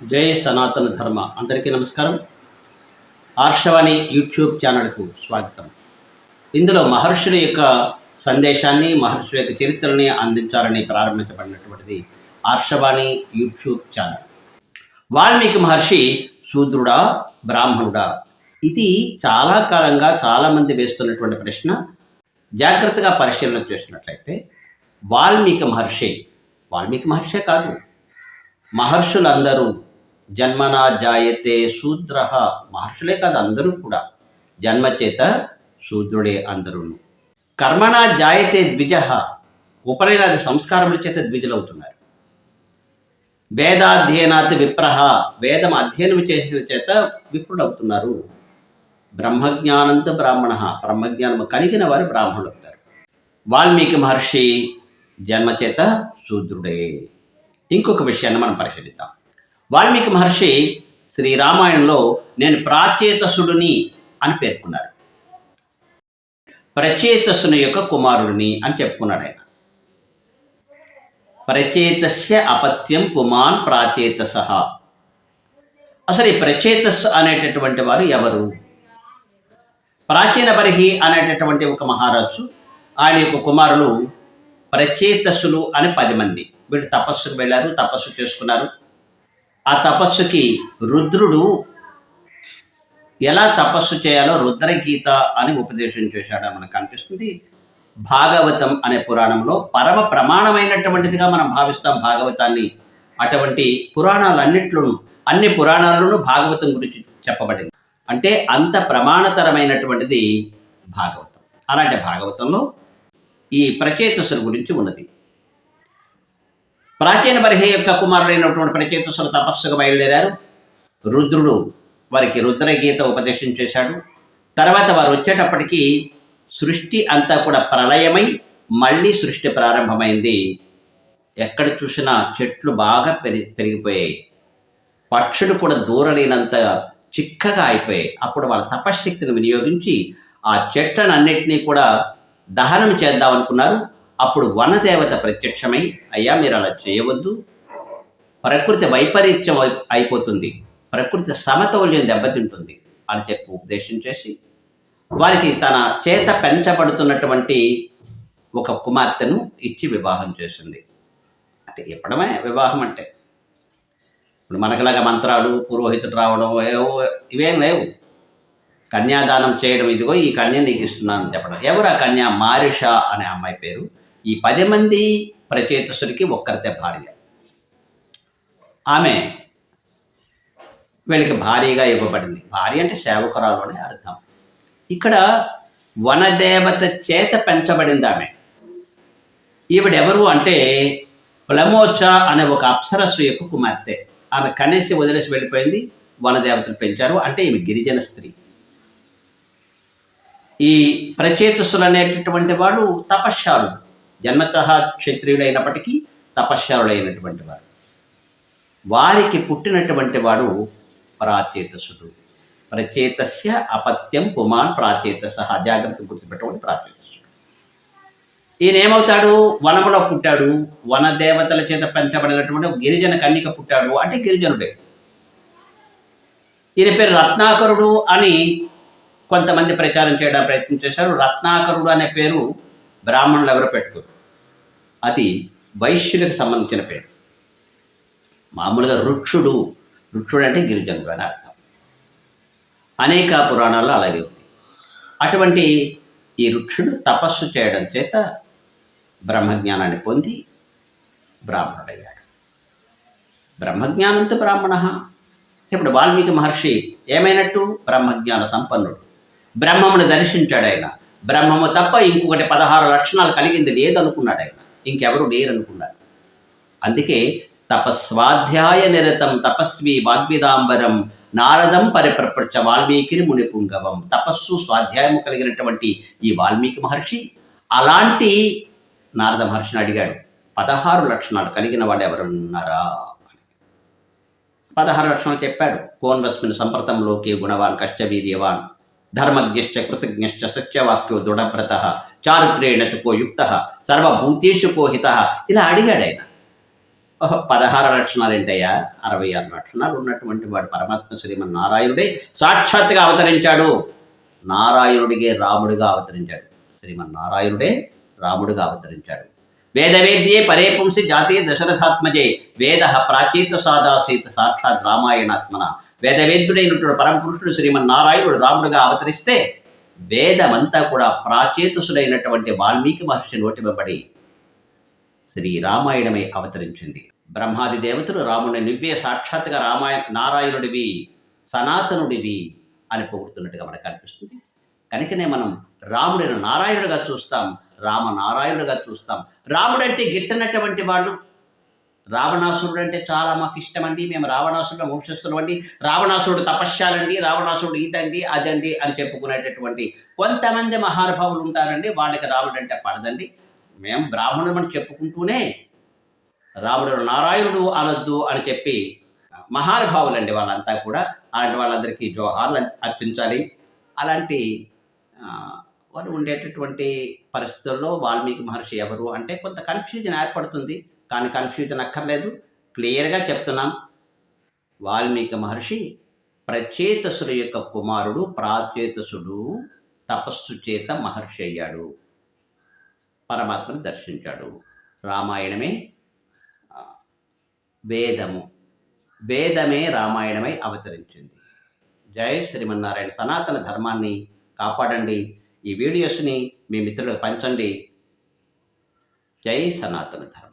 జై సనాతన ధర్మ. అందరికీ నమస్కారం. ఆర్షవాణి యూట్యూబ్ ఛానల్కు స్వాగతం. ఇందులో మహర్షుల యొక్క సందేశాన్ని, మహర్షుల యొక్క చరిత్రని అందించాలని ప్రారంభించబడినటువంటిది ఆర్షవాణి యూట్యూబ్ ఛానల్. వాల్మీకి మహర్షి శూద్రుడా బ్రాహ్మణుడా? ఇది చాలా కాలంగా చాలామంది వేస్తున్నటువంటి ప్రశ్న. జాగ్రత్తగా పరిశీలన చేసినట్లయితే వాల్మీకి మహర్షే కాదు, మహర్షులందరూ జన్మనా జాయతే శూద్ర, మహర్షులే కాదు అందరూ కూడా జన్మచేత శూద్రుడే అందరూ. కర్మణా జాయతే ద్విజ, ఉపనయనాది సంస్కారముల చేత ద్విజులవుతున్నారు. వేదాధ్యయనాత్ విప్రహ, వేదం అధ్యయనం చేసిన చేత విప్రుడవుతున్నారు. బ్రహ్మజ్ఞానంతో బ్రాహ్మణ, బ్రహ్మజ్ఞానము కలిగిన వారు బ్రాహ్మణులు అవుతారు. వాల్మీకి మహర్షి జన్మచేత శూద్రుడే. ఇంకొక విషయాన్ని మనం పరిశీలిద్దాం. వాల్మీకి మహర్షి శ్రీరామాయణంలో నేను ప్రాచేతసుడుని అని పేర్కొన్నారు. ప్రచేతసుని యొక్క కుమారుడిని అని చెప్పుకున్నాడు ఆయన. ప్రచేతస్య అపత్యం పుమాన్ ప్రాచేతస. అసలు ఈ ప్రచేతస్ అనేటటువంటి వారు ఎవరు? ప్రాచీన బర్హి అనేటటువంటి ఒక మహారాజు, ఆయన యొక్క కుమారులు ప్రచేతసులు అని 10 మంది. వీళ్ళు తపస్సుకు వెళ్ళారు, తపస్సు చేసుకున్నారు. ఆ తపస్సుకి రుద్రుడు ఎలా తపస్సు చేయాలో రుద్రగీత అని ఉపదేశం చేశాడని మనకు కనిపిస్తుంది. భాగవతం అనే పురాణంలో పరమ ప్రమాణమైనటువంటిదిగా మనం భావిస్తాం భాగవతాన్ని. అటువంటి పురాణాలన్నిట్లోనూ, అన్ని పురాణాల్లోనూ భాగవతం గురించి చెప్పబడింది. అంటే అంత ప్రమాణతరమైనటువంటిది భాగవతం. అలాంటి భాగవతంలో ఈ ప్రచేతసుల గురించి ఉన్నది. ప్రాచీన బర్హి యొక్క కుమారుడైనటువంటి ప్రచేతసులు తపస్సుకు బయలుదేరారు. రుద్రుడు వారికి రుద్రగీత ఉపదేశం చేశాడు. తర్వాత వారు వచ్చేటప్పటికీ సృష్టి అంతా కూడా ప్రళయమై మళ్ళీ సృష్టి ప్రారంభమైంది. ఎక్కడ చూసినా చెట్లు బాగా పెరిగిపోయాయి. పక్షులు కూడా దూరలేనంత చిక్కగా అయిపోయాయి. అప్పుడు వాళ్ళ తపశ్శక్తిని వినియోగించి ఆ చెట్లనన్నింటినీ కూడా దహనం చేద్దాం అనుకున్నారు. అప్పుడు వనదేవత ప్రత్యక్షమై, అయ్యా మీరు అలా చేయవద్దు, ప్రకృతి వైపరీత్యం అయిపోతుంది, ప్రకృతి సమతౌల్యం దెబ్బతింటుంది అని చెప్పి ఉపదేశం చేసి వారికి తన చేత పెంచబడుతున్నటువంటి ఒక కుమార్తెను ఇచ్చి వివాహం చేసింది. అంటే ఇప్పడమే వివాహం అంటే. ఇప్పుడు మనకులాగా మంత్రాలు, పురోహితుడు రావడం ఇవేం లేవు. కన్యాదానం చేయడం, ఇదిగో ఈ కన్య నీకు ఇస్తున్నానని చెప్పడం. ఎవరు ఆ కన్య? మారిష అనే అమ్మాయి పేరు. ఈ 10 మంది ప్రచేతసుడికి ఒక్కరితే భార్య. ఆమె వీళ్ళకి భార్యగా ఇవ్వబడింది. భార్య అంటే సేవకురాలు అనే అర్థం. ఇక్కడ వనదేవత చేత పెంచబడింది ఆమె. ఈవిడెవరు అంటే ప్లమోచ అనే ఒక అప్సరస్సు యొక్క కుమార్తె. ఆమె కనేసి వదిలేసి వెళ్ళిపోయింది. వనదేవతలు పెంచారు. అంటే ఈమె గిరిజన స్త్రీ. ఈ ప్రచేతసులు అనేటటువంటి వాడు తపశ్శాలు, జన్మతః క్షత్రియుడైనప్పటికీ తపశ్శాలుడైనటువంటి వాడు. వారికి పుట్టినటువంటి వాడు ప్రాచేతసుడు. ప్రచేతస్య అపత్యం పుమాన్ ప్రాచేతస. జాగ్రత్త గుర్తుపెట్టబడి ప్రాచేతసుడు. ఈయన ఏమవుతాడు? వనములో పుట్టాడు. వనదేవతల చేత పెంచబడినటువంటి గిరిజన కన్యక పుట్టాడు. అంటే గిరిజనుడే. ఈయన పేరు రత్నాకరుడు అని కొంతమంది ప్రచారం చేయడానికి ప్రయత్నం చేశారు. రత్నాకరుడు అనే పేరు బ్రాహ్మణులు ఎవరు పెట్టుకోరు. అది వైశ్యులకు సంబంధించిన పేరు. మామూలుగా రుక్షుడు అంటే గిరిజనుడు అని అర్థం. అనేక పురాణాల్లో అలాగే ఉంది. అటువంటి ఈ రుక్షుడు తపస్సు చేయడం చేత బ్రహ్మజ్ఞానాన్ని పొంది బ్రాహ్మణుడయ్యాడు. బ్రహ్మజ్ఞానంతో బ్రాహ్మణ. ఇప్పుడు వాల్మీకి మహర్షి ఏమైనట్టు? బ్రహ్మజ్ఞాన సంపన్నుడు. బ్రహ్మమును దర్శించాడు ఆయన. బ్రహ్మము తప్ప ఇంకొకటి 16 లక్షణాలు కలిగింది లేదనుకున్నాడు ఆయన. ఇంకెవరు లేరనుకున్నాడు. అందుకే తపస్వాధ్యాయ నిరతం తపస్వి వాగ్విదాంబరం నారదం పరిప్రపంచ వాల్మీకిని ముని పుంగవం. తపస్సు స్వాధ్యాయము కలిగినటువంటి ఈ వాల్మీకి మహర్షి అలాంటి నారద మహర్షిని అడిగాడు, 16 లక్షణాలు కలిగిన వాడు ఎవరున్నారా? 16 లక్షణాలు చెప్పాడు. కోన్వస్మిన్ సంప్రతంలోకి గుణవాన్ కష్టవీర్యవాన్ ధర్మజ్ఞశ్చ కృతజ్ఞశ్చ సత్యవాక్యో దృఢవ్రత చారిత్రేణ చుకో యుక్త సర్వభూతేషు కోహిత. ఇలా అడిగాడు ఆయన. 16 లక్షణాలు ఏంటయ్యా? 66 లక్షణాలు ఉన్నటువంటి వాడు పరమాత్మ శ్రీమన్నారాయణుడే సాక్షాత్తుగా అవతరించాడు. నారాయణుడిగే రాముడిగా అవతరించాడు. శ్రీమన్నారాయణుడే రాముడిగా అవతరించాడు. వేదవేద్యే పరే పుంసి జాతీయ దశరథాత్మజే వేద ప్రాచీత సాదాసీత సాక్షాత్ రామాయణాత్మన. వేదవేద్యుడైనటువంటి పరమపురుషుడు శ్రీమన్నారాయణుడు రాముడిగా అవతరిస్తే వేదమంతా కూడా ప్రాచేతుసుడైనటువంటి వాల్మీకి మహర్షి నోటి వెంబడి శ్రీరామాయణమై అవతరించింది. బ్రహ్మాది దేవతలు రాముడిని నువ్వే సాక్షాత్తుగా నారాయణుడివి, సనాతనుడివి అని పొగుడుతున్నట్టుగా మనకు కనిపిస్తుంది. కనుకనే మనం రాముడిని నారాయణుడిగా చూస్తాం, రామనారాయణుడిగా చూస్తాం. రాముడంటే గిట్టనటువంటి వాళ్ళు. రావణాసురుడు అంటే చాలా మాకు ఇష్టమండి, మేము రావణాసురుడు వంశస్థులమండి, రావణాసురుడు తపశ్శాలండి, రావణాసురుడు ఇదండి అదండి అని చెప్పుకునేటటువంటి కొంతమంది మహానుభావులు ఉంటారండి. వాళ్ళకి రాముడు అంటే పడదండి. మేము బ్రాహ్మణులమని చెప్పుకుంటూనే రాముడు నారాయణుడు అనొద్దు అని చెప్పి మహానుభావులండి వాళ్ళంతా కూడా. అలాంటి వాళ్ళందరికీ జోహార్లు అర్పించాలి. అలాంటి వాళ్ళు ఉండేటటువంటి పరిస్థితుల్లో వాల్మీకి మహర్షి ఎవరు అంటే కొంత కన్ఫ్యూజన్ ఏర్పడుతుంది. కానీ కన్ఫ్యూజన్ అక్కర్లేదు, క్లియర్గా చెప్తున్నాం. వాల్మీకి మహర్షి ప్రచేతసుడు యొక్క కుమారుడు. ప్రాచేతసుడు తపస్సు చేత మహర్షి అయ్యాడు, పరమాత్మను దర్శించాడు. రామాయణమే వేదము, వేదమే రామాయణమై అవతరించింది. జై శ్రీమన్నారాయణ. సనాతన ధర్మాన్ని కాపాడండి. ఈ వీడియోస్ని మీ మిత్రులకు పంచండి. జై సనాతన ధర్మం.